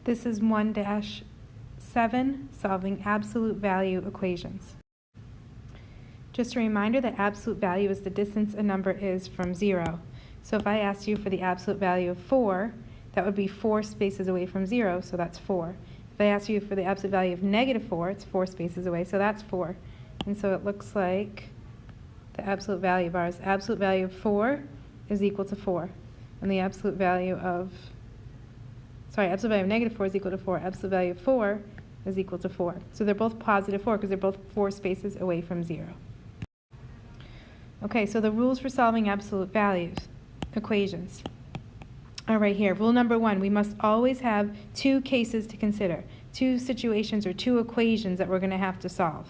This is 1-7, solving absolute value equations. Just a reminder that absolute value is the distance a number is from 0. So if I asked you for the absolute value of 4, that would be 4 spaces away from 0, so that's 4. If I asked you for the absolute value of -4, it's 4 spaces away, so that's 4. And so it looks like the absolute value bars, absolute value of 4 is equal to 4. And the absolute value of, absolute value of -4 is equal to 4. Absolute value of 4 is equal to 4. So they're both positive 4 because they're both 4 spaces away from 0. Okay, so the rules for solving absolute values equations are right here. Rule number 1, we must always have 2 cases to consider, 2 situations or 2 equations that we're going to have to solve.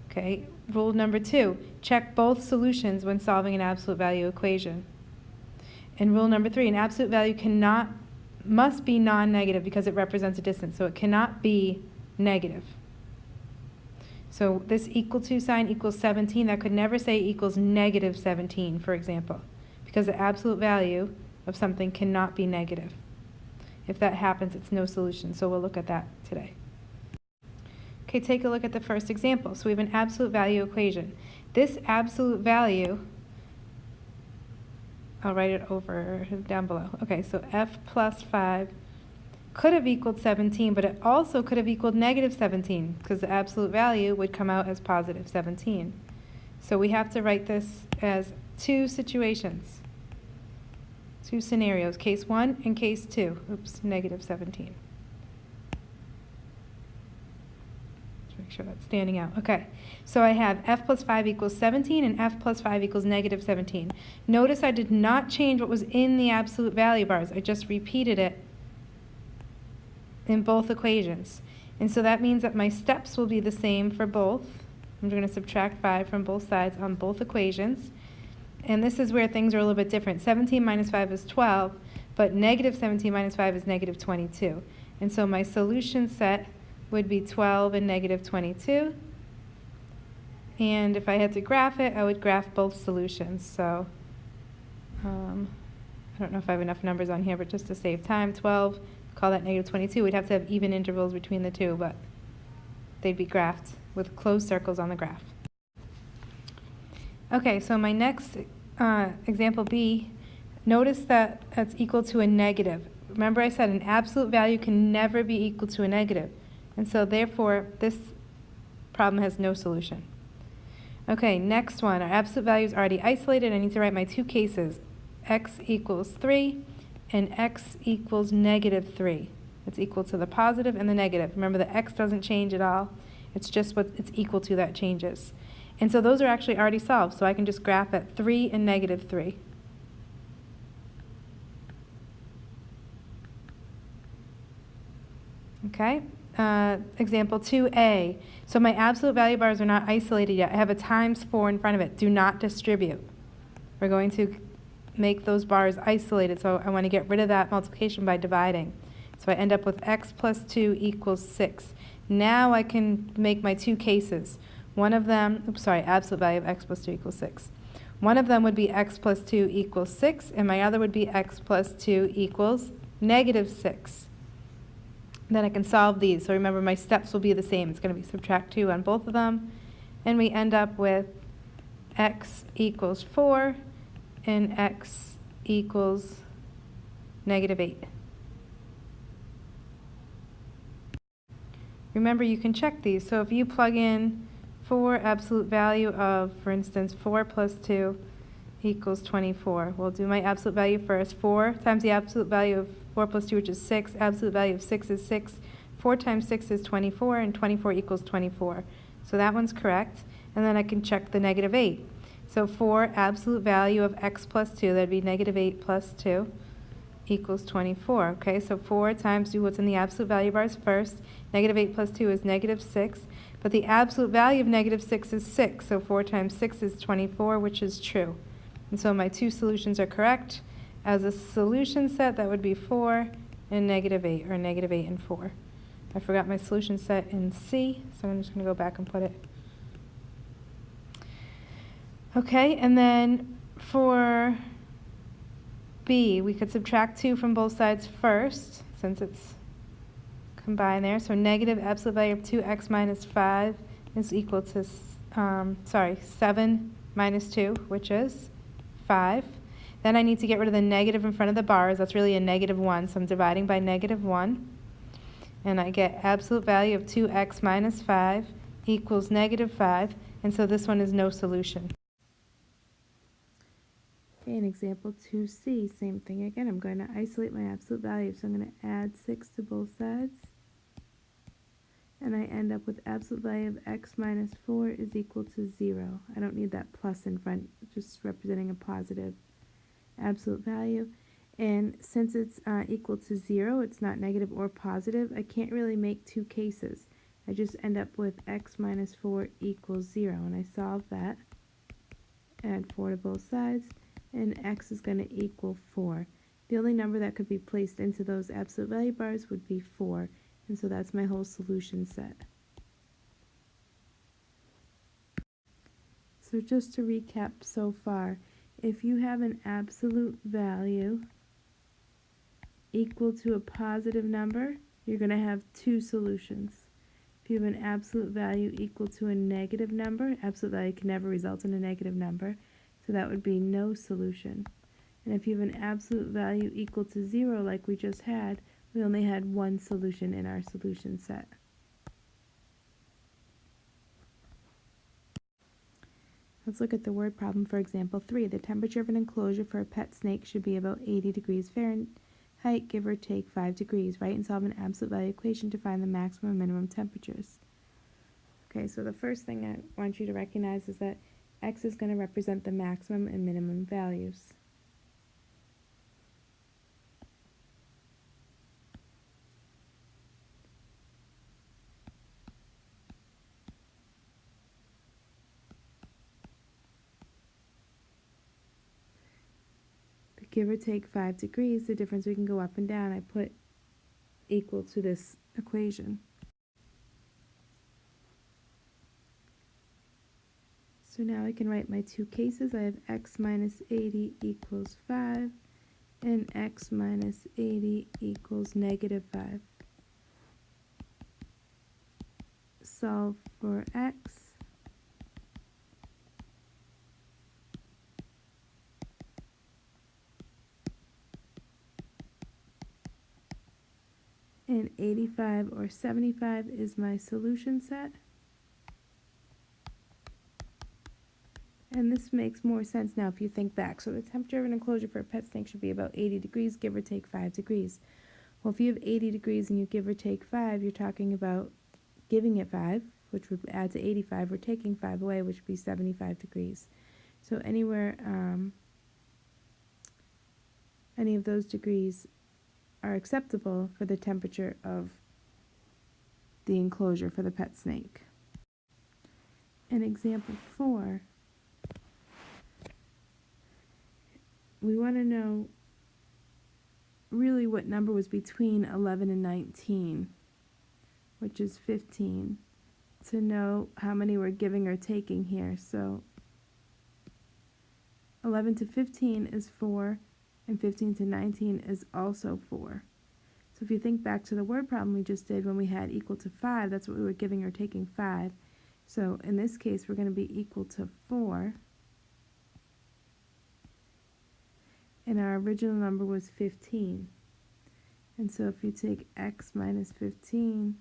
Okay, rule number 2, check both solutions when solving an absolute value equation. And rule number 3, an absolute value must be non-negative because it represents a distance, so it cannot be negative. So this equal to sign equals 17, that could never say equals -17, for example, because the absolute value of something cannot be negative. If that happens, it's no solution, so we'll look at that today. Okay, take a look at the first example. So we have an absolute value equation. This absolute value, I'll write it over down below. Okay, so f plus 5 could have equaled 17, but it also could have equaled -17 because the absolute value would come out as positive 17. So we have to write this as 2 situations, 2 scenarios, case 1 and case 2. Oops, -17. Make sure that's standing out. Okay, so I have f plus 5 equals 17 and f plus 5 equals -17. Notice I did not change what was in the absolute value bars. I just repeated it in both equations. And so that means that my steps will be the same for both. I'm going to subtract 5 from both sides on both equations. And this is where things are a little bit different. 17 minus 5 is 12, but -17 minus 5 is -22. And so my solution set would be 12 and -22. And if I had to graph it, I would graph both solutions. So I don't know if I have enough numbers on here, but just to save time, 12, call that -22. We'd have to have even intervals between the two, but they'd be graphed with closed circles on the graph. Okay, so my next example B, notice that that's equal to a negative. Remember I said an absolute value can never be equal to a negative. And so therefore, this problem has no solution. Okay, next one. Our absolute value is already isolated. I need to write my 2 cases. X equals 3 and x equals -3. It's equal to the positive and the negative. Remember, the x doesn't change at all. It's just what it's equal to that changes. And so those are actually already solved. So I can just graph at 3 and -3. Okay. Example 2a. So my absolute value bars are not isolated yet. I have a times 4 in front of it. Do not distribute. We're going to make those bars isolated, so I want to get rid of that multiplication by dividing. So I end up with x plus 2 equals 6. Now I can make my 2 cases. One of them, absolute value of x plus 2 equals 6. One of them would be x plus 2 equals 6, and my other would be x plus 2 equals -6. Then I can solve these. So remember, my steps will be the same. It's going to be subtract 2 on both of them. And we end up with x equals 4 and x equals -8. Remember, you can check these. So if you plug in 4 absolute value of, for instance, 4 plus 2 equals 24. We'll do my absolute value first. 4 times the absolute value of 4 plus 2, which is 6. Absolute value of 6 is 6. 4 times 6 is 24, and 24 equals 24. So that one's correct. And then I can check the -8. So 4 absolute value of x plus 2, that'd be -8 plus 2, equals 24. Okay, so 4 times, do what's in the absolute value bars first. -8 plus 2 is -6. But the absolute value of -6 is 6. So 4 times 6 is 24, which is true. And so my 2 solutions are correct. As a solution set, that would be 4 and -8, or -8 and 4. I forgot my solution set in C, so I'm just going to go back and put it. Okay, and then for B, we could subtract 2 from both sides first, since it's combine there. So negative absolute value of 2x minus 5 is equal to, 7 minus 2, which is 5. Then I need to get rid of the negative in front of the bars. That's really a negative 1, so I'm dividing by negative 1. And I get absolute value of 2x minus 5 equals negative 5. And so this one is no solution. Okay, in example 2c, same thing again. I'm going to isolate my absolute value. So I'm going to add 6 to both sides. And I end up with absolute value of x minus 4 is equal to 0. I don't need that plus in front, just representing a positive absolute value. And since it's equal to 0, it's not negative or positive, I can't really make two cases. I just end up with x minus 4 equals 0. And I solve that. Add 4 to both sides. And x is going to equal 4. The only number that could be placed into those absolute value bars would be 4. And so that's my whole solution set. So just to recap so far, if you have an absolute value equal to a positive number, you're going to have two solutions. If you have an absolute value equal to a negative number, absolute value can never result in a negative number, so that would be no solution. And if you have an absolute value equal to 0 like we just had, we only had one solution in our solution set. Let's look at the word problem for example 3. The temperature of an enclosure for a pet snake should be about 80 degrees Fahrenheit, give or take 5 degrees. Write and solve an absolute value equation to find the maximum and minimum temperatures. Okay, so the first thing I want you to recognize is that x is going to represent the maximum and minimum values. Give or take 5 degrees, the difference we can go up and down, I put equal to this equation. So now I can write my two cases. I have x minus 80 equals 5 and x minus 80 equals negative 5. Solve for x. And 85 or 75 is my solution set. And this makes more sense now if you think back. So the temperature of an enclosure for a pet snake should be about 80 degrees, give or take 5 degrees. Well, if you have 80 degrees and you give or take 5, you're talking about giving it 5, which would add to 85, or taking 5 away, which would be 75 degrees. So anywhere, any of those degrees are acceptable for the temperature of the enclosure for the pet snake. In example 4, we want to know really what number was between 11 and 19, which is 15, to know how many we're giving or taking here. So 11 to 15 is 4, and 15 to 19 is also 4. So if you think back to the word problem we just did when we had equal to 5, that's what we were giving or taking 5. So in this case, we're going to be equal to 4. And our original number was 15. And so if you take x minus 15,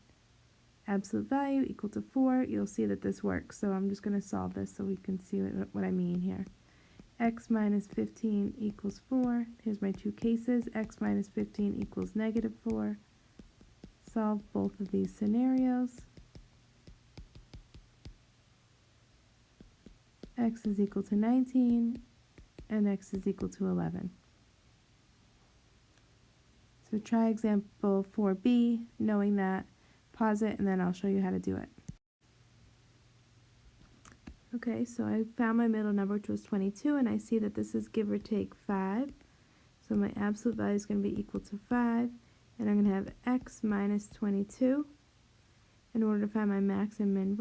absolute value equal to 4, you'll see that this works. So I'm just going to solve this so we can see what I mean here. X minus 15 equals 4. Here's my two cases. X minus 15 equals negative 4. Solve both of these scenarios. X is equal to 19 and x is equal to 11. So try example 4b, knowing that, pause it, and then I'll show you how to do it. Okay, so I found my middle number, which was 22, and I see that this is give or take 5. So my absolute value is going to be equal to 5, and I'm going to have x minus 22 in order to find my max and min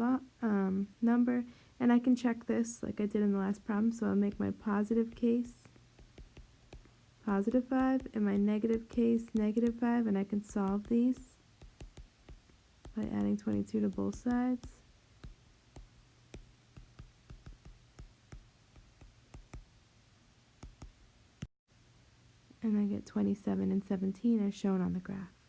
number. And I can check this like I did in the last problem, so I'll make my positive case positive 5, and my negative case negative 5, and I can solve these. by adding 22 to both sides. And I get 27 and 17 as shown on the graph.